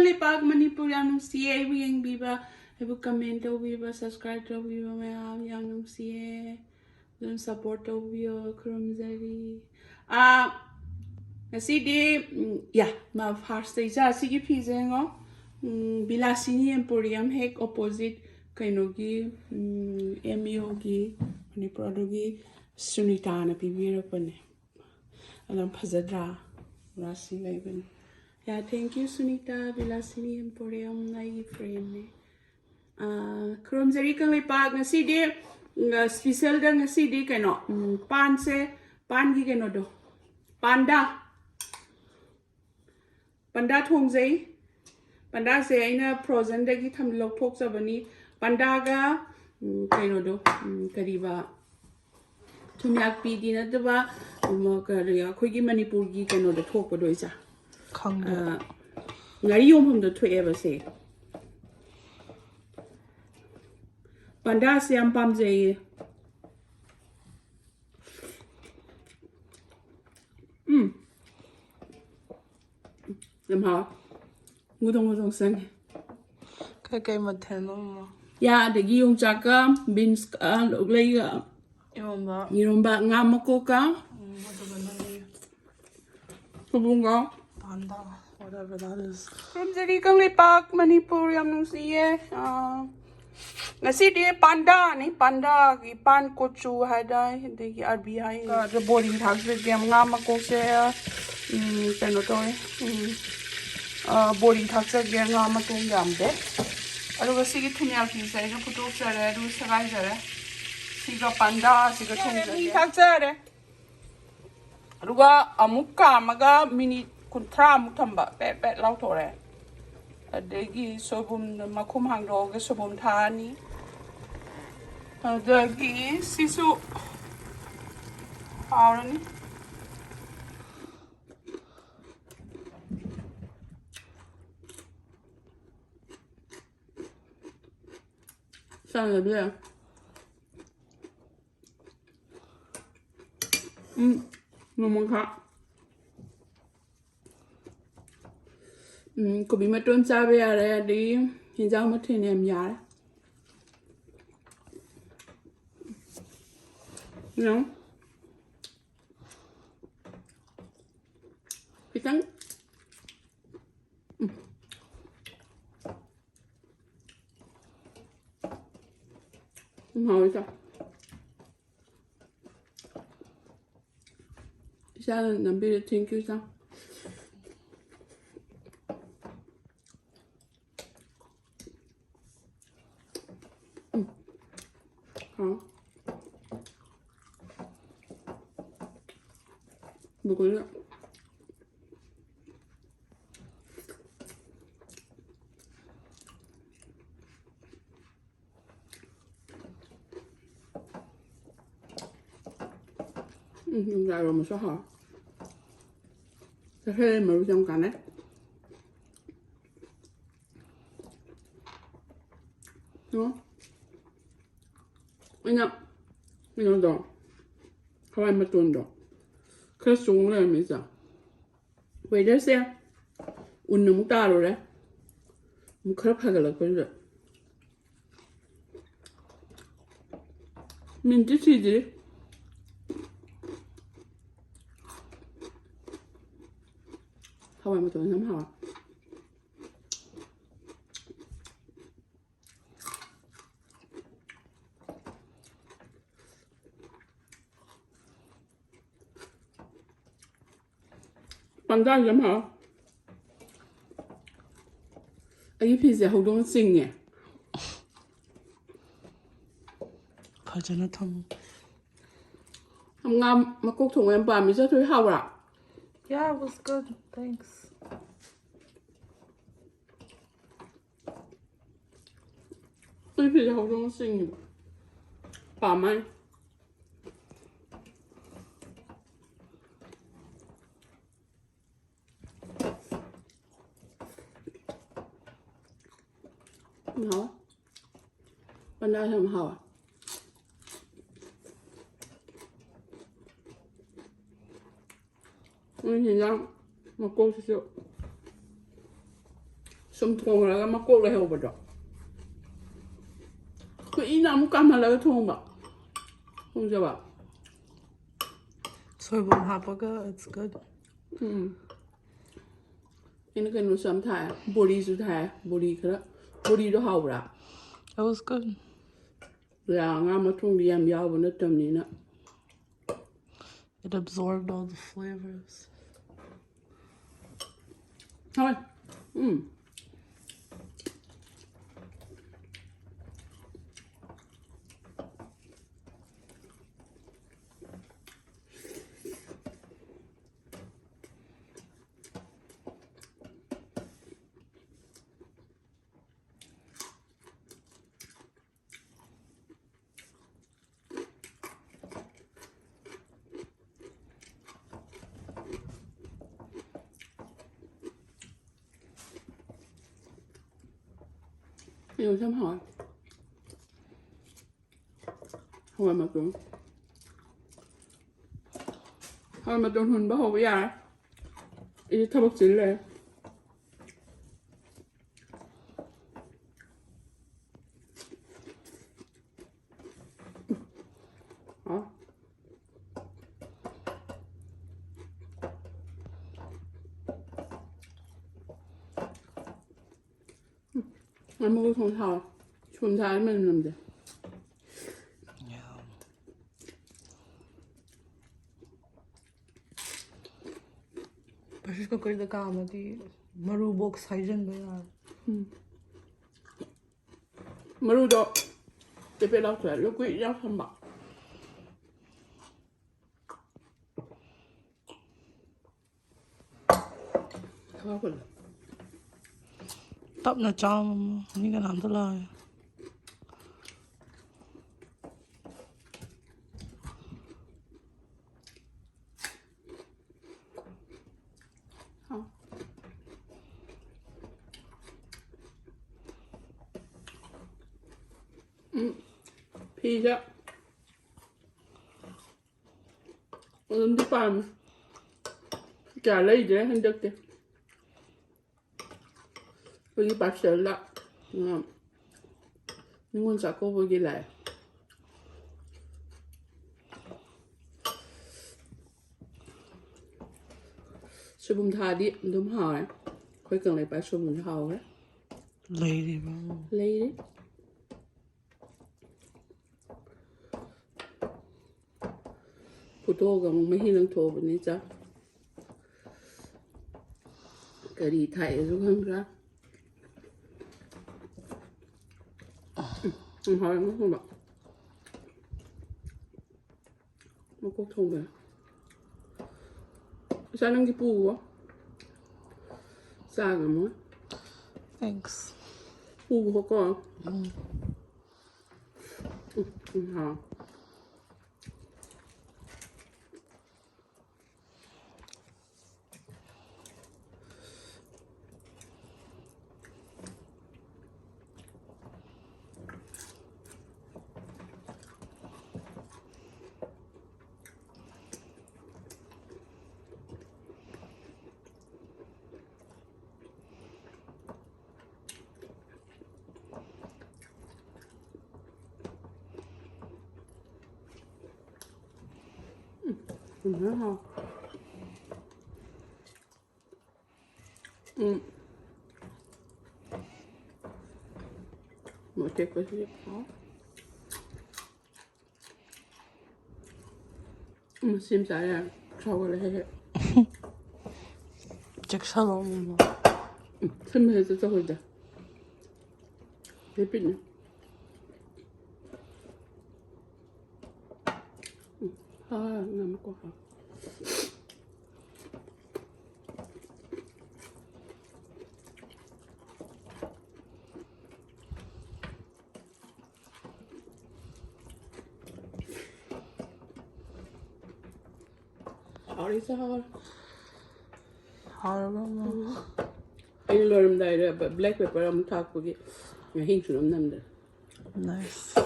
Kali Park Manipur Yang CA Yang Biba. I will comment over, subscribe to my young CA. Don't support over your Krumzari. Ngasi yeah, my first day sa sige pizza ngo. Bilasini Emporium hek opposite kainogi MUgi Manipurogi Sunita na pibira pane. Alam Pazadra Rasi Laban. Yeah, thank you Sunita Bilasini Emporium nai frame. Krumzari kang ipag ngasi di special da ngasi di kaino pan gi kaino do Panda thongzai Panda se aina frozen dagi tham lokthok chabani Panda ga kaino do kariba thumyak pi di na daba mo kariya khoigi Manipur gi kaino do thok pa doisa khang ngari yom hom do thoe ba se Panda se am pamjai Lemha Mudong sang. Kay mateno. Ya, the Yongchak beans lay Eromba ngamako ka. Subunga. Panda, whatever that is. From the Rikangi Park, Manipur, Yang see Ngasi di Panda ni Panda ki pan kochu hadai the RBI the boarding tax the game ngamako se peno toy boarding tax ge ngamako yamde aruga sigi thunya ki sai no photo sare ru sagai sare siga Panda siga thong tax sare aruga amukka maga minute kuntra amuk thamba pet lau thore adegi sobum makhum hangro ge sobum thani adegi sisu aurani sanadya nomongka Could be matron sabe already. He's out of him yard. No. You think? How is that? Is that a number to think you saw? 먹을래? Dùng gạo rồi một số họ thế mà trong cả đấy đúng không? 이거 더 하와이 맛돈다. 그래서 좋은 거 아니죠? 왜 이랬어요? 웃는 목 따로래. 뭐 그렇게 하길래 그래. 민트 치즈. 하와이 맛돈 참 하와. Panda chấm hả? Ấy pizza hậu đông xinh nhỉ? Phải cho nó thông. Không ngon mà cúc thùng em bà mình rất thấy hậu à? Yeah, it was good. Thanks. Ấy pizza hậu đông xinh nhỉ? Bà mai. hả? Panda làm hả? Nhìn ra một cô siêu 좀 통으라가 막 꼬래 해오버죠. 그 이 나무 까말라가 통봐. 통잡아. 소금 하버가 it's good. 이는 그 노삼 타야. 보리수 타야. 보리 그래. 보리도 하오라. It was good. 야, 아마 통비암 야보는 때문이나. It absorbed all the flavors. 헐. 이거 참 hỏi. Hỏi mà tôi. Hỏi mà tôi hun bao với à? 이 타박질래. 아. 안 먹을 통 사. 좀 다 알면 있는데. Yeah. Başka koyda kalmadı. Maru box sayacağım ya. 마루도 집에 나왔어요. 여기 약한 막. 가볼래. Tap na cham, hindi ka nantala. 피자. 오늘 밤. trả lấy để hình được kìa. Vì bà sợ lạ. Nhưng con sợ cô vừa ghi lại. Sư bùm thà đi, đúng hỏi. Khối cần lại bà sư bùm thầu ấy. Lấy đi bro. Lấy đi. Phụ tô gồng mấy hi lăng thô bên này chắc. Cái đi thải rồi không ra. Không hỏi nó không bảo. Nó có thông về. Sao nó cái bù quá. Sao cả mới. Thanks. Bù có con. Hả. Nhớ không? Một chiếc có gì khó. Sim trái à, sau rồi lại Check shalom. sim 해서 저거다. 예쁘네. 아, 너무 고파. Haore Haore. Haore bro. Anh lườm đây là black pepper ông thạc của cái hình của nó nằm đây. Nice.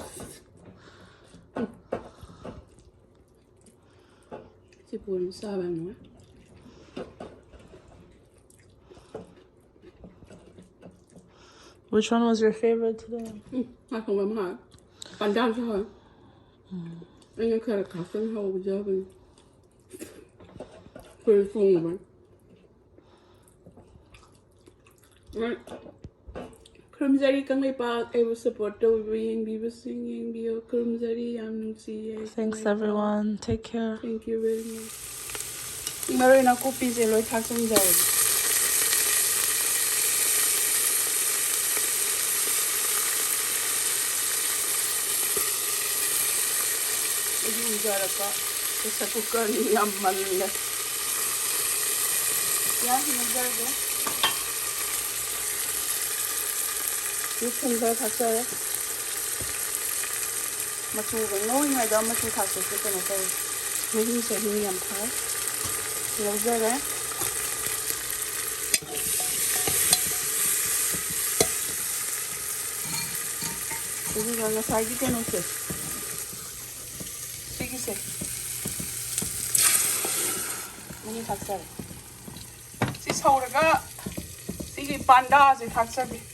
Chỉ buồn sao bạn nói. Which one was your favorite today? I không làm hả? Panda cho hả? Anh cái cả sân hậu giờ mình cười phùng mà. Krumzari kang may pa ay support daw yung bibo singing biyo Krumzari am si. Thanks everyone. Take care. Thank you very much. Meron ako piseloy takong dawag. Yung jara pa sa cooker ni amal na. Yan, nagdarga. Yung thongba 탔어요. 마추가 너무 많이 다 마추 탔어. 그때는 또 무슨 힘이 안 파. 여기다가 여기다가 살기 깨놓게. 세기세. 너무 닭살. 시 서울가 시기 반다지 닭살이.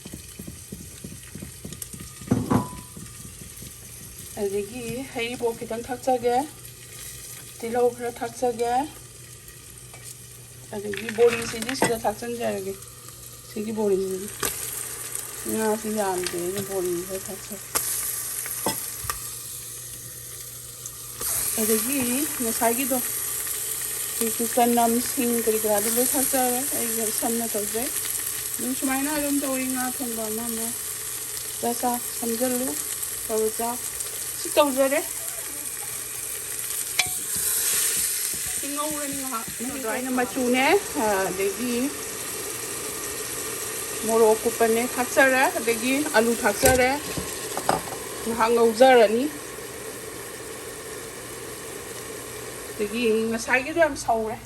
여기 헤이보 기단 탁자게 딜라고 그래 탁자게 여기 보리 시지 시다 탁전자 여기 시기 보리 야 시기 안돼 이 보리 탁자 여기 뭐 살기도 이 간남 싱 그리고 아들로 탁자 여기 삼나 탁자 눈치 많이 나좀 더잉아 통과나 뭐 자사 삼절로 더자 식당 저래? 싱어우는 하는 마추네. 여기 모로 오쿠빠네 탁자래. 여기 알루 탁자래. 항어 자라니. 여기 살기도 하면 서울에.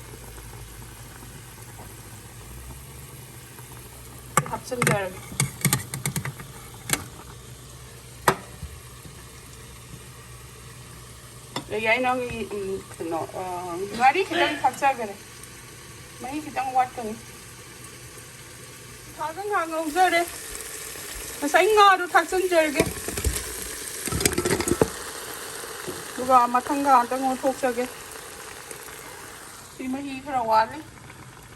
합성 자라니. 여기 아이는 말이 그냥 각자 그래. 많이 그냥 왔더니 다른 항어 저래. 생가도 탁선 절게. 누가 마탕가 안 떠고 톡서게. 지금 이 그러 와래.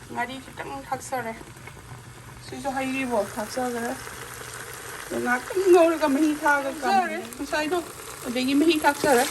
말이 그냥 탁서래. 수저 하이리 뭐 탁서 그래. 내가 큰 거를 가면 히 타가 그래. 사이도 내기 히 탁서래.